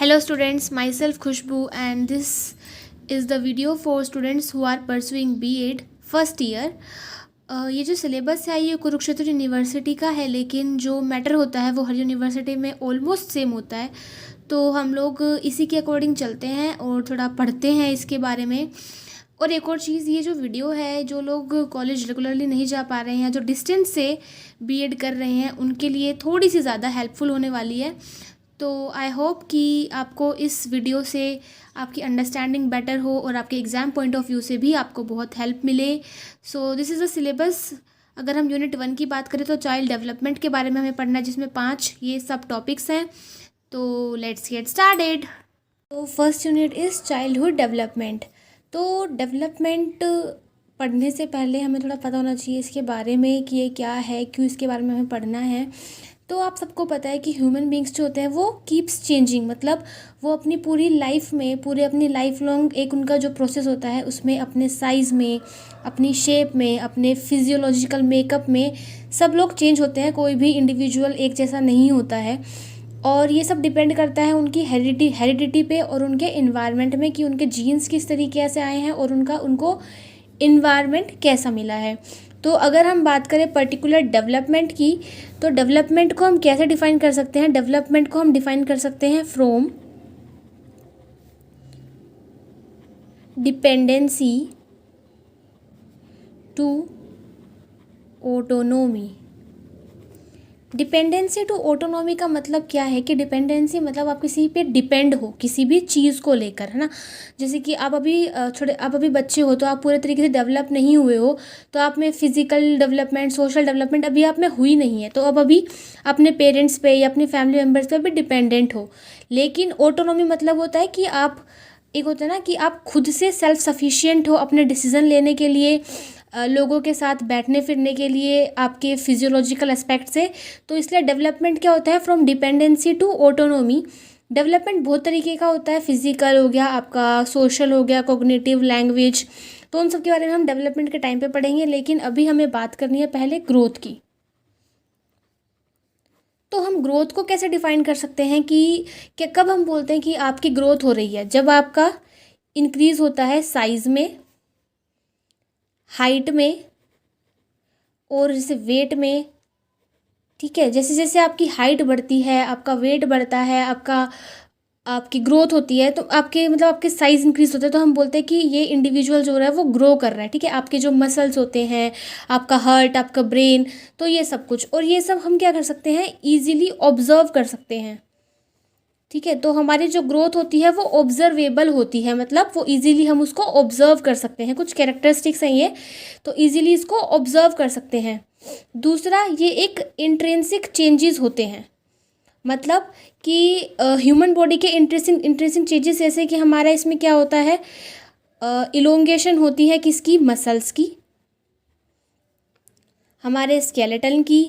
Hello students, myself Khushbu and this is the video for students who are pursuing B.Ed first year. ये जो syllabus है ये Kurukshetra university का है, लेकिन जो मैटर होता है वो हर यूनिवर्सिटी में ऑलमोस्ट सेम होता है। तो हम लोग इसी के अकॉर्डिंग चलते हैं और थोड़ा पढ़ते हैं इसके बारे में। और एक और चीज़, ये जो वीडियो है, जो लोग कॉलेज रेगुलरली नहीं जा पा रहे हैं, जो डिस्टेंस से B.Ed कर रहे हैं, उनके लिए थोड़ी सी ज़्यादा हेल्पफुल होने वाली है। तो आई होप कि आपको इस वीडियो से आपकी अंडरस्टैंडिंग बेटर हो और आपके एग्ज़ाम पॉइंट ऑफ व्यू से भी आपको बहुत हेल्प मिले। So this is the syllabus. अगर हम यूनिट 1 की बात करें तो चाइल्ड डेवलपमेंट के बारे में हमें पढ़ना है, जिसमें 5 ये सब टॉपिक्स हैं। तो लेट्स गेट स्टार्टेड। तो first unit is childhood development. तो डेवलपमेंट पढ़ने से पहले हमें थोड़ा पता होना चाहिए इसके बारे में कि ये क्या है, क्यों इसके बारे में हमें पढ़ना है। तो आप सबको पता है कि ह्यूमन बींग्स जो होते हैं वो कीप्स चेंजिंग, मतलब वो अपनी पूरी लाइफ में, पूरे अपनी लाइफ लॉन्ग एक उनका जो प्रोसेस होता है उसमें अपने साइज़ में, अपनी शेप में, अपने फिजियोलॉजिकल मेकअप में सब लोग चेंज होते हैं। कोई भी इंडिविजुअल एक जैसा नहीं होता है और ये सब डिपेंड करता है उनकी हेरिडिटी पे और उनके इन्वायरमेंट में कि उनके जीन्स किस तरीके से आए हैं और उनको इन्वायरमेंट कैसा मिला है। तो अगर हम बात करें पर्टिकुलर डेवलपमेंट की, तो डेवलपमेंट को हम कैसे डिफ़ाइन कर सकते हैं? डेवलपमेंट को हम डिफ़ाइन कर सकते हैं from dependency to autonomy. Dependency to autonomy का मतलब क्या है कि डिपेंडेंसी मतलब आप किसी पे डिपेंड हो, किसी भी चीज़ को लेकर, है ना। जैसे कि आप अभी बच्चे हो, तो आप पूरे तरीके से डेवलप नहीं हुए हो, तो आप में फिजिकल डेवलपमेंट, सोशल डेवलपमेंट अभी आप में हुई नहीं है, तो अब अभी अपने पेरेंट्स पे या अपने फैमिली मेम्बर्स पे भी डिपेंडेंट हो। लेकिन ऑटोनॉमी मतलब होता है कि आप, एक होता है ना कि आप खुद से सेल्फ सफिशिएंट हो अपने डिसीज़न लेने के लिए, लोगों के साथ बैठने फिरने के लिए, आपके फिजियोलॉजिकल एस्पेक्ट से। तो इसलिए डेवलपमेंट क्या होता है? From dependency to autonomy. Development बहुत तरीके का होता है, फिजिकल हो गया आपका, सोशल हो गया, कॉग्निटिव, लैंग्वेज। तो उन सब के बारे में हम डेवलपमेंट के टाइम पे पढ़ेंगे, लेकिन अभी हमें बात करनी है पहले ग्रोथ की। तो हम ग्रोथ को कैसे डिफाइन कर सकते हैं कि कब हम बोलते हैं कि आपकी ग्रोथ हो रही है? जब आपका इंक्रीज़ होता है साइज़ में, हाइट में और जैसे वेट में। ठीक है, जैसे जैसे आपकी हाइट बढ़ती है, आपका वेट बढ़ता है, आपकी ग्रोथ होती है, तो आपके साइज़ इंक्रीज होता है, तो हम बोलते हैं कि ये इंडिविजुअल जो है वो ग्रो कर रहा है। ठीक है, आपके जो मसल्स होते हैं, आपका हार्ट, आपका ब्रेन, तो ये सब कुछ, और ये सब हम क्या कर सकते हैं? ईजिली ऑब्जर्व कर सकते हैं। ठीक है, तो हमारी जो ग्रोथ होती है वो ऑब्जर्वेबल होती है, मतलब वो इजीली हम उसको ऑब्जर्व कर सकते हैं। कुछ कैरेक्टरिस्टिक्स हैं ये, तो इजीली इसको ऑब्जर्व कर सकते हैं। दूसरा, ये एक इंट्रिंसिक चेंजेस होते हैं, मतलब कि ह्यूमन बॉडी के इंट्रिंसिक चेंजेस, जैसे कि हमारा इसमें क्या होता है? इलोंगेशन होती है किसकी? मसल्स की, हमारे स्केलेटन की।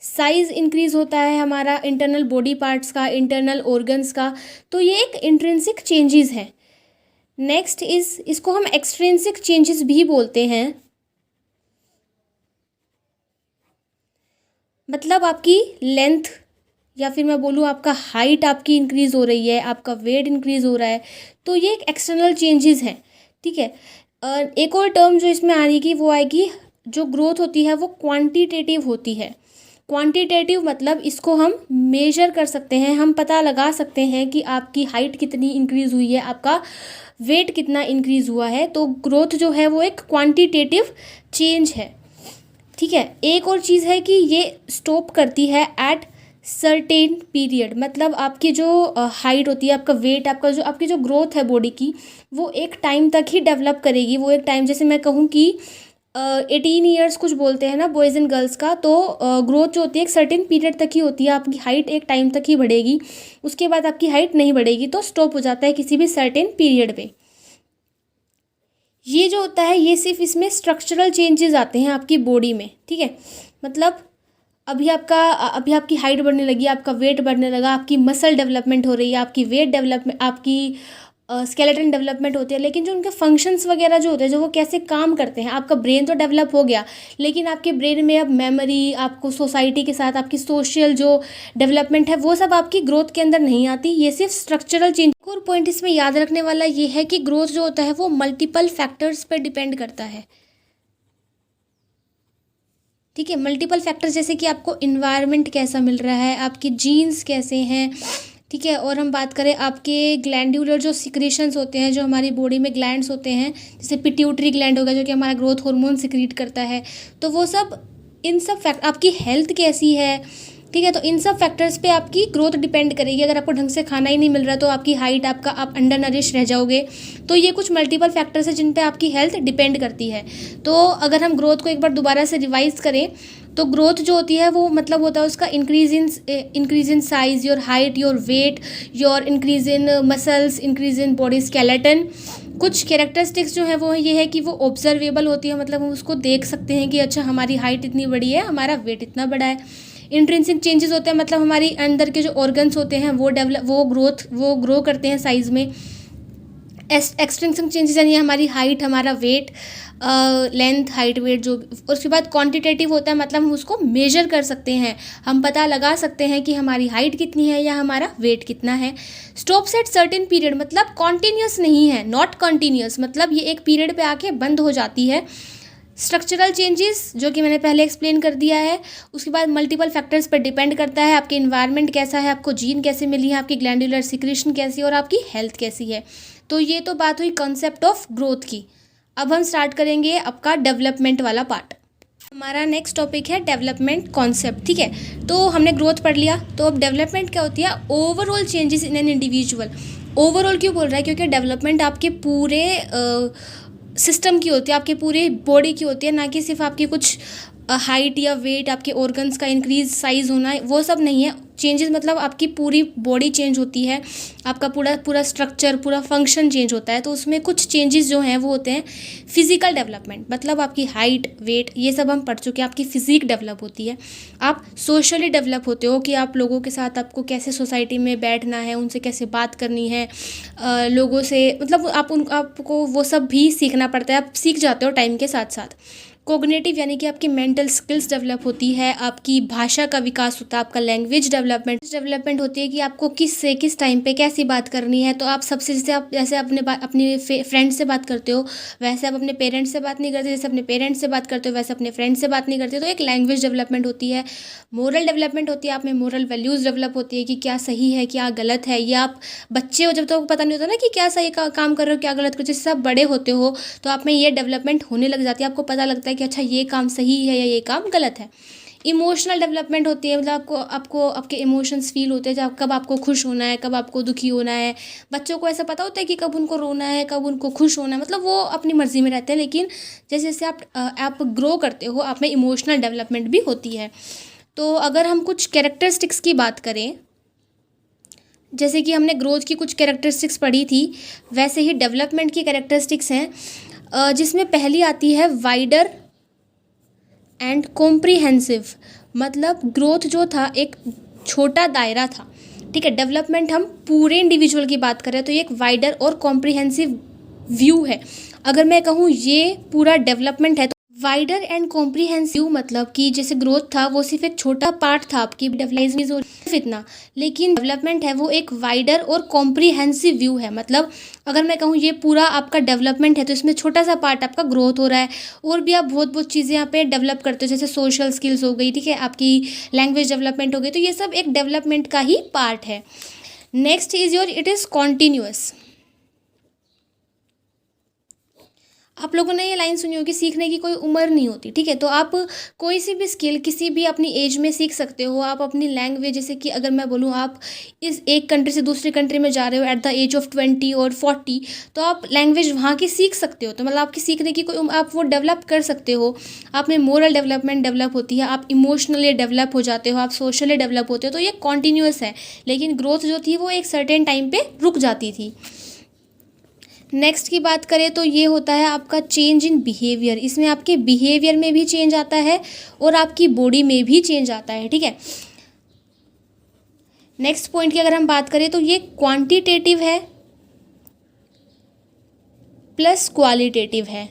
साइज़ इंक्रीज़ होता है हमारा इंटरनल बॉडी पार्ट्स का, इंटरनल ऑर्गन्स का। तो ये एक इंट्रिंसिक चेंजेस है। नेक्स्ट इसको हम एक्सट्रिंसिक चेंजेस भी बोलते हैं, मतलब आपकी लेंथ, या फिर मैं बोलूँ आपका हाइट आपकी इंक्रीज़ हो रही है, आपका वेट इंक्रीज़ हो रहा है, तो ये एक एक्सटर्नल चेंजेस हैं। ठीक है, एक और टर्म जो इसमें आएगी वो आएगी, जो ग्रोथ होती है वो क्वांटिटेटिव होती है। क्वांटिटेटिव मतलब इसको हम मेजर कर सकते हैं, हम पता लगा सकते हैं कि आपकी हाइट कितनी इंक्रीज़ हुई है, आपका वेट कितना इंक्रीज़ हुआ है। तो ग्रोथ जो है वो एक क्वांटिटेटिव चेंज है। ठीक है, एक और चीज़ है कि ये स्टॉप करती है एट सर्टेन पीरियड, मतलब आपकी जो हाइट होती है, आपका वेट, आपकी जो ग्रोथ है बॉडी की, वो एक टाइम तक ही डेवलप करेगी। वो एक टाइम, जैसे मैं कहूँ कि 18 ईयर्स कुछ बोलते हैं ना बॉयज़ एंड गर्ल्स का, तो ग्रोथ जो होती है एक सर्टेन पीरियड तक ही होती है। आपकी हाइट एक टाइम तक ही बढ़ेगी, उसके बाद आपकी हाइट नहीं बढ़ेगी, तो स्टॉप हो जाता है किसी भी सर्टेन पीरियड पे। ये जो होता है ये सिर्फ इसमें स्ट्रक्चरल चेंजेस आते हैं आपकी बॉडी में। ठीक है, मतलब अभी आपकी हाइट बढ़ने लगी, आपका वेट बढ़ने लगा, आपकी मसल डेवलपमेंट हो रही है, आपकी वेट डेवलपमेंट, आपकी स्केलेटन डेवलपमेंट होती है, लेकिन जो उनके फंक्शंस वगैरह जो होते हैं, जो वो कैसे काम करते हैं, आपका ब्रेन तो डेवलप हो गया, लेकिन आपके ब्रेन में अब मेमोरी, आपको सोसाइटी के साथ आपकी सोशल जो डेवलपमेंट है वो सब आपकी ग्रोथ के अंदर नहीं आती। ये सिर्फ स्ट्रक्चरल चेंज। और पॉइंट इसमें याद रखने वाला ये है कि ग्रोथ जो होता है वो मल्टीपल फैक्टर्स पर डिपेंड करता है। ठीक है, मल्टीपल फैक्टर्स जैसे कि आपको इन्वायरमेंट कैसा मिल रहा है, आपके जीन्स कैसे हैं, ठीक है। और हम बात करें आपके ग्लैंडुलर जो सिक्रीशंस होते हैं, जो हमारी बॉडी में ग्लैंड्स होते हैं, जैसे पिट्यूटरी ग्लैंड हो गया जो कि हमारा ग्रोथ हार्मोन सिक्रीट करता है, तो वो सब, इन सब फैक्ट, आपकी हेल्थ कैसी है, ठीक है, तो इन सब फैक्टर्स पे आपकी ग्रोथ डिपेंड करेगी। अगर आपको ढंग से खाना ही नहीं मिल रहा तो आपकी हाइट, आपका, आप अंडर नरिश रह जाओगे। तो ये कुछ मल्टीपल फैक्टर्स हैं जिन पे आपकी हेल्थ डिपेंड करती है। तो अगर हम ग्रोथ को एक बार दोबारा से रिवाइज करें तो ग्रोथ जो होती है वो मतलब होता है उसका increase in size, your height, your weight, your increase in muscles, increase in body skeleton. कुछ कैरेक्टरिस्टिक्स जो है वो ये है कि वो ऑब्जर्वेबल होती है, मतलब हम उसको देख सकते हैं कि अच्छा हमारी हाइट इतनी बड़ी है, हमारा वेट इतना बड़ा है। इंट्रिंसिक चेंजेस होते हैं, मतलब हमारी अंदर के जो ऑर्गन्स होते हैं वो ग्रो करते हैं साइज में। एक्सट्रिंसिक चेंजेस यानी हमारी हाइट, हमारा वेट, लेंथ, हाइट, वेट जो। उसके बाद क्वांटिटेटिव होता है, मतलब हम उसको मेजर कर सकते हैं, हम पता लगा सकते हैं कि हमारी हाइट कितनी है या हमारा वेट कितना है। स्टॉप्स एट सर्टेन पीरियड, मतलब कॉन्टीन्यूस नहीं है, नॉट कॉन्टीन्यूस, मतलब ये एक पीरियड पे आके बंद हो जाती है। स्ट्रक्चरल चेंजेस जो कि मैंने पहले एक्सप्लेन कर दिया है। उसके बाद मल्टीपल फैक्टर्स पर डिपेंड करता है, आपके इन्वायरमेंट कैसा है, आपको जीन कैसे मिली है, आपकी ग्लैंडुलर सिक्रीशन कैसी है और आपकी हेल्थ कैसी है। तो ये तो बात हुई कॉन्सेप्ट ऑफ ग्रोथ की। अब हम स्टार्ट करेंगे आपका डेवलपमेंट वाला पार्ट। हमारा नेक्स्ट टॉपिक है डेवलपमेंट कॉन्सेप्ट। ठीक है, तो हमने ग्रोथ पढ़ लिया, तो अब डेवलपमेंट क्या होती है? Overall changes in an individual. Overall क्यों बोल रहा है? क्योंकि डेवलपमेंट आपके पूरे सिस्टम की होती है, आपके पूरे बॉडी की होती है, ना कि सिर्फ आपकी कुछ हाइट या वेट, आपके ऑर्गन्स का इंक्रीज साइज होना, वो सब नहीं है। चेंजेस मतलब आपकी पूरी बॉडी चेंज होती है, आपका पूरा स्ट्रक्चर, पूरा फंक्शन चेंज होता है। तो उसमें कुछ चेंजेस जो हैं वो होते हैं फिजिकल डेवलपमेंट, मतलब आपकी हाइट, वेट, ये सब हम पढ़ चुके हैं। आपकी फिजिक डेवलप होती है, आप सोशली डेवलप होते हो कि आप लोगों के साथ आपको कैसे सोसाइटी में बैठना है, उनसे कैसे बात करनी है, लोगों से, मतलब आपको वो सब भी सीखना पड़ता है, आप सीख जाते हो टाइम के साथ साथ। कोग्निटिव यानी कि आपकी मेंटल स्किल्स डेवलप होती है, आपकी भाषा का विकास होता है, आपका लैंग्वेज डेवलपमेंट होती है कि आपको किस टाइम पे कैसी बात करनी है। तो आप सबसे, जैसे अपने फ्रेंड से बात करते हो वैसे आप अपने पेरेंट्स से बात नहीं करते, जैसे अपने पेरेंट्स से बात करते हो वैसे अपने फ्रेंड से बात नहीं करते। तो एक लैंग्वेज डेवलपमेंट होती है। मोरल डेवलपमेंट होती है, आप में मोरल वैल्यूज़ डेवलप होती है कि क्या सही है क्या गलत है। या आप बच्चे हो जब तक पता नहीं होता ना कि क्या सही काम कर रहे हो क्या गलत कर रहे हो, जैसे आप बड़े होते हो तो आप में ये डेवलपमेंट होने लग जाती है, आपको पता लगता है कि अच्छा ये काम सही है या ये काम गलत है। इमोशनल डेवलपमेंट होती है, मतलब आपको आपके इमोशंस फील होते हैं, जब कब आपको खुश होना है, कब आपको दुखी होना है। बच्चों को ऐसा पता होता है कि कब उनको रोना है, कब उनको खुश होना है, मतलब वो अपनी मर्जी में रहते हैं। लेकिन जैसे जैसे आप ग्रो करते हो, आप में इमोशनल डेवलपमेंट भी होती है। तो अगर हम कुछ कैरेक्टरिस्टिक्स की बात करें, जैसे कि हमने ग्रोथ की कुछ कैरेक्टरिस्टिक्स पढ़ी थी, वैसे ही डेवलपमेंट की कैरेक्टरिस्टिक्स हैं, जिसमें पहली आती है वाइडर एंड कॉम्प्रिहेंसिव। मतलब ग्रोथ जो था एक छोटा दायरा था, ठीक है। डेवलपमेंट हम पूरे इंडिविजुअल की बात करें तो ये एक वाइडर और कॉम्प्रिहेंसिव व्यू है। अगर मैं कहूँ ये पूरा डेवलपमेंट है, तो वाइडर एंड कॉम्प्रिहेंसिव मतलब कि जैसे ग्रोथ था वो सिर्फ एक छोटा पार्ट था आपकी डेवलपमेंट सिर्फ इतना, लेकिन डेवलपमेंट है वो एक वाइडर और कॉम्प्रिहेंसिव व्यू है। मतलब अगर मैं कहूँ ये पूरा आपका डेवलपमेंट है तो इसमें छोटा सा पार्ट आपका ग्रोथ हो रहा है, और भी आप बहुत चीज़ें यहाँ पे डेवलप करते हो, जैसे सोशल स्किल्स हो गई, ठीक है, आपकी लैंग्वेज डेवलपमेंट हो गई। तो ये सब एक डेवलपमेंट का ही पार्ट है। Next is your it is continuous. आप लोगों ने ये लाइन सुनी होगी, सीखने की कोई उम्र नहीं होती, ठीक है। तो आप कोई सी भी स्किल किसी भी अपनी एज में सीख सकते हो। आप अपनी लैंग्वेज, जैसे कि अगर मैं बोलूँ आप इस एक कंट्री से दूसरी कंट्री में जा रहे हो एट द एज ऑफ 20 और 40, तो आप लैंग्वेज वहाँ की सीख सकते हो। तो मतलब आपकी सीखने की कोई आप वो डेवलप कर सकते हो। आप में मोरल डेवलपमेंट डेवलप होती है, आप इमोशनली डेवलप हो जाते हो, आप सोशली डेवलप होते हो। तो ये कॉन्टीन्यूअस है, लेकिन ग्रोथ जो थी वो एक सर्टेन टाइम पर रुक जाती थी। नेक्स्ट की बात करें तो ये होता है आपका चेंज इन बिहेवियर। इसमें आपके बिहेवियर में भी चेंज आता है और आपकी बॉडी में भी चेंज आता है, ठीक है। नेक्स्ट पॉइंट की अगर हम बात करें तो ये क्वांटिटेटिव है प्लस क्वालिटेटिव है।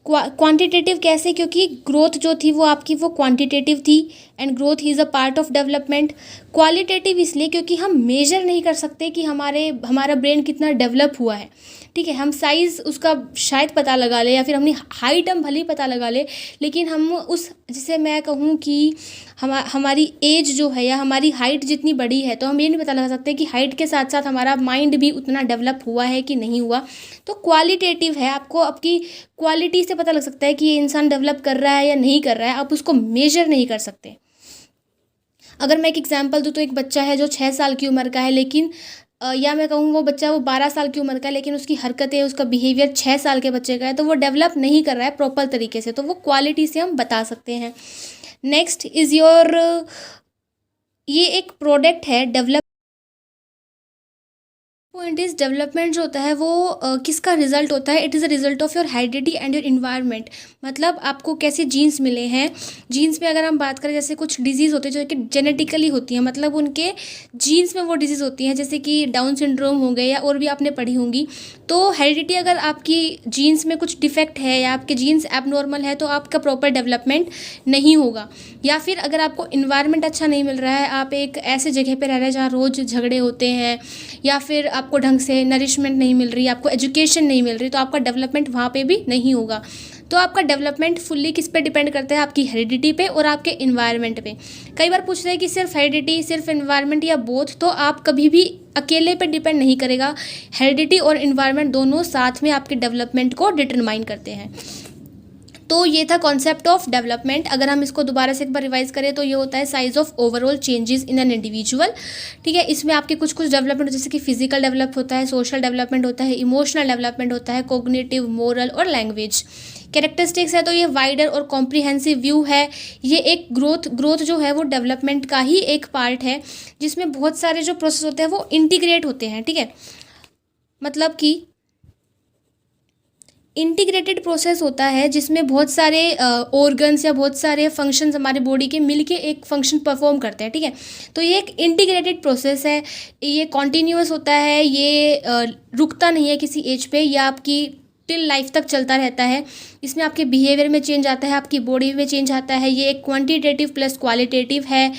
क्वांटिटेटिव कैसे? क्योंकि ग्रोथ जो थी वो आपकी वो क्वांटिटेटिव थी and growth is a part of development. Qualitative इसलिए क्योंकि हम मेजर नहीं कर सकते कि हमारा ब्रेन कितना डेवलप हुआ है, ठीक है। हम साइज़ उसका शायद पता लगा ले या फिर अपनी हाइट हम भले ही पता लगा ले, लेकिन हम उस, जैसे मैं कहूँ कि हमारी एज जो है या हमारी हाइट जितनी बड़ी है तो हम ये नहीं पता लगा सकते कि हाइट के साथ साथ हमारा माइंड भी उतना डेवलप हुआ है कि नहीं हुआ। तो क्वालिटेटिव है, आपको आपकी क्वालिटी से पता लग सकता है कि ये इंसान डेवलप कर रहा है या नहीं कर रहा है, आप उसको मेजर नहीं कर सकते। अगर मैं एक एग्जांपल दूँ तो एक बच्चा है जो 6 साल की उम्र का है, लेकिन या मैं कहूँ वो बच्चा वो 12 साल की उम्र का है, लेकिन उसकी हरकतें, उसका बिहेवियर 6 साल के बच्चे का है, तो वो डेवलप नहीं कर रहा है प्रॉपर तरीके से, तो वो क्वालिटी से हम बता सकते हैं। नेक्स्ट इज़ योर, ये एक प्रोडक्ट है डेवलप। पॉइंट इज डेवलपमेंट जो होता है वो किसका रिजल्ट होता है? It is a result of your heredity and your environment. मतलब आपको कैसे जीन्स मिले हैं। जीन्स में अगर हम बात करें, जैसे कुछ डिजीज़ होते हैं जो कि जेनेटिकली होती हैं, मतलब उनके जीन्स में वो डिजीज़ होती हैं, जैसे कि डाउन सिंड्रोम हो गए या और भी आपने पढ़ी होंगी। तो हेरिडिटी, अगर आपकी जीन्स में कुछ डिफेक्ट है या आपके जीन्स एबनॉर्मल है तो आपका प्रॉपर डेवलपमेंट नहीं होगा। या फिर अगर आपको इन्वायरमेंट अच्छा नहीं मिल रहा है, आप एक ऐसे जगह पे रह रहे हैं जहाँ रोज़ झगड़े होते हैं, या फिर आपको ढंग से नरिशमेंट नहीं मिल रही, आपको एजुकेशन नहीं मिल रही, तो आपका डेवलपमेंट वहाँ पे भी नहीं होगा। तो आपका डेवलपमेंट फुल्ली किस पे डिपेंड करता है? आपकी हेरिडिटी पे और आपके इन्वायरमेंट पे। कई बार पूछ रहे हैं कि सिर्फ हेरिडिटी, सिर्फ इन्वायरमेंट या बोथ, तो आप कभी भी अकेले पे डिपेंड नहीं करेगा। हेरिडिटी और इन्वायरमेंट दोनों साथ में आपके डेवलपमेंट को डिटरमाइन करते हैं। तो ये था कॉन्सेप्ट ऑफ डेवलपमेंट। अगर हम इसको दोबारा से एक बार रिवाइज करें तो ये होता है size of overall changes in an individual, ठीक है। इसमें आपके कुछ कुछ डेवलपमेंट, जैसे कि फिजिकल डेवलप होता है, सोशल डेवलपमेंट होता है, इमोशनल डेवलपमेंट होता है, कोग्निटिव, मोरल और लैंग्वेज। कैरेक्टरिस्टिक्स है तो ये वाइडर और कॉम्प्रिहेंसिव व्यू है। ये एक ग्रोथ जो है वो डेवलपमेंट का ही एक पार्ट है, जिसमें बहुत सारे जो प्रोसेस होते हैं वो इंटीग्रेट होते हैं, ठीक है। मतलब कि इंटीग्रेटेड प्रोसेस होता है जिसमें बहुत सारे ऑर्गन्स या बहुत सारे फंक्शंस हमारे बॉडी के मिलके एक फंक्शन परफॉर्म करते हैं, ठीक है। तो ये एक इंटीग्रेटेड प्रोसेस है, ये कॉन्टीन्यूअस होता है, ये रुकता नहीं है किसी एज पे, ये आपकी टिल लाइफ तक चलता रहता है। इसमें आपके बिहेवियर में चेंज आता है, आपकी बॉडी में चेंज आता है। ये एक क्वांटिटेटिव प्लस क्वालिटेटिव है।